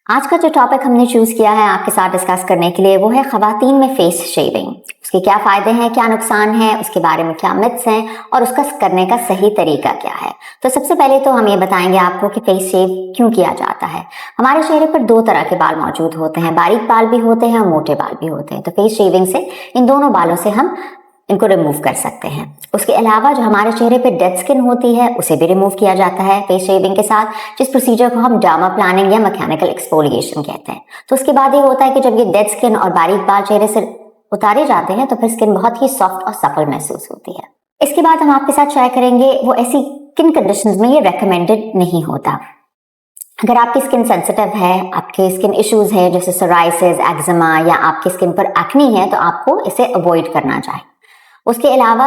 आज का जो टॉपिक हमने चूज किया है आपके साथ डिस्कस करने के लिए वो है खवातीन में फेस शेविंग। उसके क्या फायदे हैं, क्या नुकसान है, उसके बारे में क्या मिथ्स हैं और उसका करने का सही तरीका क्या है। तो सबसे पहले तो हम ये बताएंगे आपको कि फेस शेव क्यों किया जाता है। हमारे चेहरे पर दो तरह के बाल मौजूद होते हैं, बारीक बाल भी होते हैं और मोटे बाल भी होते हैं। तो फेस शेविंग से इन दोनों बालों से हम इनको रिमूव कर सकते हैं। उसके अलावा जो हमारे चेहरे पे डेड स्किन होती है उसे भी रिमूव किया जाता है फेस शेविंग के साथ, जिस प्रोसीजर को हम डर्मा प्लानिंग या मैकेनिकल एक्सफोलिएशन कहते हैं। तो उसके बाद ये होता है कि जब ये डेड स्किन और बारीक बाल चेहरे से उतारे जाते हैं तो फिर स्किन बहुत ही सॉफ्ट और सपल महसूस होती है। इसके बाद हम आपके साथ शेयर करेंगे वो ऐसी किन कंडीशंस में ये रेकमेंडेड नहीं होता। अगर आपकी स्किन सेंसिटिव है, आपके स्किन इश्यूज है जैसे सोराइसिस, एक्जिमा या आपकी स्किन पर एक्ने है तो आपको इसे अवॉइड करना चाहिए। उसके अलावा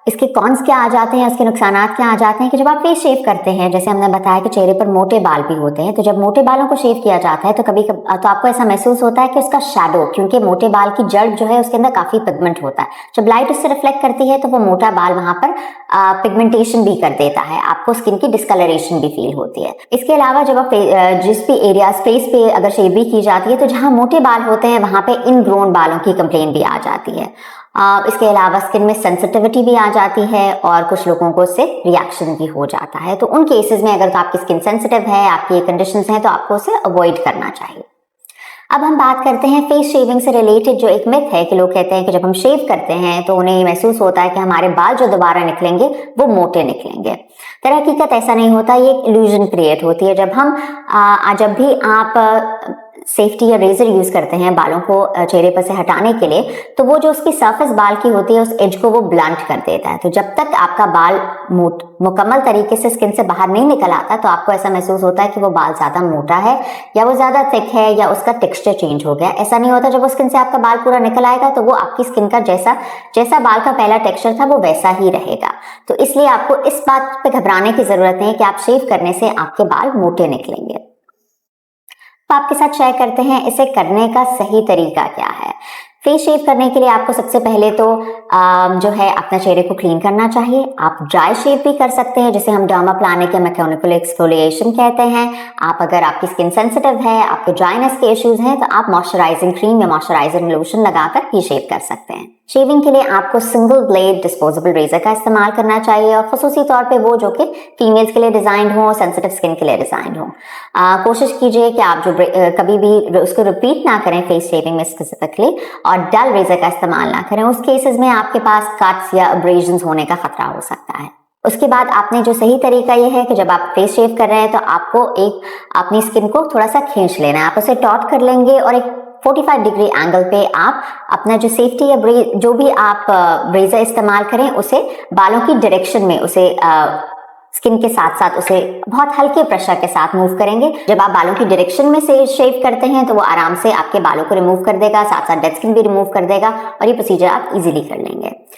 इसके कॉन्स क्या आ जाते हैं, इसके नुकसानात क्या आ जाते हैं कि जब आप फेस शेव करते हैं, जैसे हमने बताया कि चेहरे पर मोटे बाल भी होते हैं, तो जब मोटे बालों को शेव किया जाता है तो कभी तो आपको ऐसा महसूस होता है कि उसका शैडो, क्योंकि मोटे बाल की जड़ जो है उसके अंदर काफी पिगमेंट होता है, जब लाइट उससे रिफ्लेक्ट करती है तो वो मोटा बाल वहां पर पिगमेंटेशन भी कर देता है, आपको स्किन की डिस्कलरेशन भी फील होती है। इसके अलावा जब आप जिस भी एरिया फेस पे अगर शेव भी की जाती है तो जहां मोटे बाल होते हैं वहां पे इनग्रोन बालों की कंप्लेन भी आ जाती है। इसके अलावा स्किन में सेंसिटिविटी भी आ जाती है और कुछ लोगों को इससे रिएक्शन भी हो जाता है। तो उन केसेस में अगर आपकी स्किन सेंसिटिव है, आपकी ये कंडीशंस हैं, तो आपको उसे अवॉइड करना चाहिए। अब हम बात करते हैं फेस शेविंग से रिलेटेड जो एक मिथ है कि लोग कहते हैं कि जब हम शेव करते हैं तो उन्हें महसूस होता है कि हमारे बाल जो दोबारा निकलेंगे वो मोटे निकलेंगे। दर हकीकत ऐसा नहीं होता, ये एक इल्यूजन क्रिएट होती है। जब भी आप सेफ्टी या रेजर यूज करते हैं बालों को चेहरे पर से हटाने के लिए, तो वो जो उसकी सरफेस बाल की होती है उस एज को वो ब्लंट कर देता है। तो जब तक आपका बाल मुकम्मल तरीके से स्किन से बाहर नहीं निकल आता तो आपको ऐसा महसूस होता है कि वो बाल ज्यादा मोटा है या वो ज्यादा थिक है या उसका टेक्सचर चेंज हो गया। ऐसा नहीं होता, जब वो स्किन से आपका बाल पूरा निकल आएगा तो वो आपकी स्किन का जैसा बाल का पहला टेक्सचर था वो वैसा ही रहेगा। तो इसलिए आपको इस बात पे घबराने की जरूरत नहीं है कि आप शेव करने से आपके बाल मोटे निकलेंगे। तो आपके साथ शेयर करते हैं इसे करने का सही तरीका क्या है। फेस शेव करने के लिए आपको सबसे पहले तो जो है अपना चेहरे को क्लीन करना चाहिए। आप ड्राई शेव भी कर सकते हैं जिसे हम डर्मा प्लानिक या मैकेनिकल एक्सफोलिएशन कहते हैं। आप अगर आपकी स्किन सेंसिटिव है, आपके ड्राइनेस के इश्यूज हैं, तो आप मॉइस्चराइजिंग क्रीम या मॉइस्चराइजिंग लोशन लगाकर भी शेव कर सकते हैं। शेविंग के लिए आपको सिंगल ब्लेड डिस्पोजेबल रेजर का इस्तेमाल करना चाहिए और खसूसी तौर पे वो जो कि फीमेल्स के लिए डिजाइंड हो, सेंसिटिव स्किन के लिए डिजाइंड हो। कोशिश कीजिए कि आप जो कभी भी उसको रिपीट ना करें फेस शेविंग में स्पेसिफिकली, और डल रेजर का इस्तेमाल ना करें। उस केसेस में आपके पास कट्स या अब्रेजन्स होने का खतरा हो सकता है। उसके बाद आपने जो सही तरीका ये है कि जब आप फेस शेव कर रहे हैं तो आपको अपनी स्किन को थोड़ा सा खींच लेना है। आप उसे टॉट कर लेंगे और एक 45 डिग्री एंगल पे आप अपना जो सेफ्टी या जो भी आप ब्रेजर इस्तेमाल करें उसे बालों की डायरेक्शन में उसे स्किन के साथ साथ उसे बहुत हल्के प्रेशर के साथ मूव करेंगे। जब आप बालों की डायरेक्शन में से शेव करते हैं तो वो आराम से आपके बालों को रिमूव कर देगा, साथ साथ डेड स्किन भी रिमूव कर देगा और ये प्रोसीजर आप इजीली कर लेंगे।